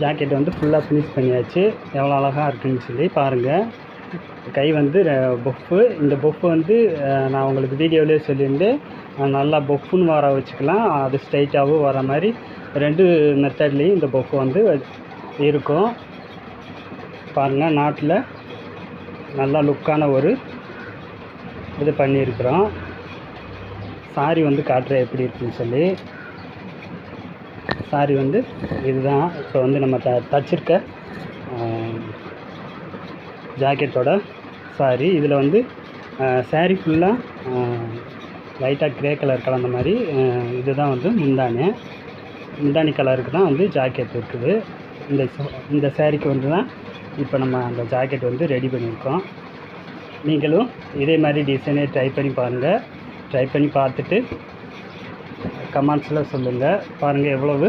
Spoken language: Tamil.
ஜாக்கெட் வந்து ஃபுல்லாக ஃபினிஷ் பண்ணியாச்சு. எவ்வளோ அழகாக இருக்குதுன்னு சொல்லி பாருங்கள். கை வந்து பொஃப்பு. இந்த பொஃப்பு வந்து நான் உங்களுக்கு வீடியோவிலே சொல்லியிருந்தேன். நல்லா பொஃப்புன்னு வர வச்சுக்கலாம், அது ஸ்ட்ரைட்டாகவும் வர மாதிரி 2 மெத்தட்லேயும் இந்த பொஃப்பு வந்து இருக்கும். பாருங்கள், நாட்டில் நல்லா லுக்கான ஒரு இது பண்ணியிருக்கிறோம். சாரி வந்து காட்டுறேன் எப்படி இருக்குன்னு சொல்லி. சாரி வந்து இதுதான் இப்போ வந்து நம்ம தச்சிருக்க ஜாக்கெட்டோட சாரி. இதில் வந்து சாரி ஃபுல்லாக லைட்டாக க்ரே கலர் கலந்த மாதிரி இதுதான் வந்து முந்தானி கலருக்கு தான் வந்து ஜாக்கெட் இருக்குது. இந்த சாரிக்கு வந்து தான் இப்போ நம்ம அந்த ஜாக்கெட் வந்து ரெடி பண்ணியிருக்கோம். நீங்களும் இதே மாதிரி டிசைனே ட்ரை பண்ணி பாருங்கள். ட்ரை பண்ணி பார்த்துட்டு கமெண்ட்ஸில் சொல்லுங்கள். பாருங்கள் எவ்வளவு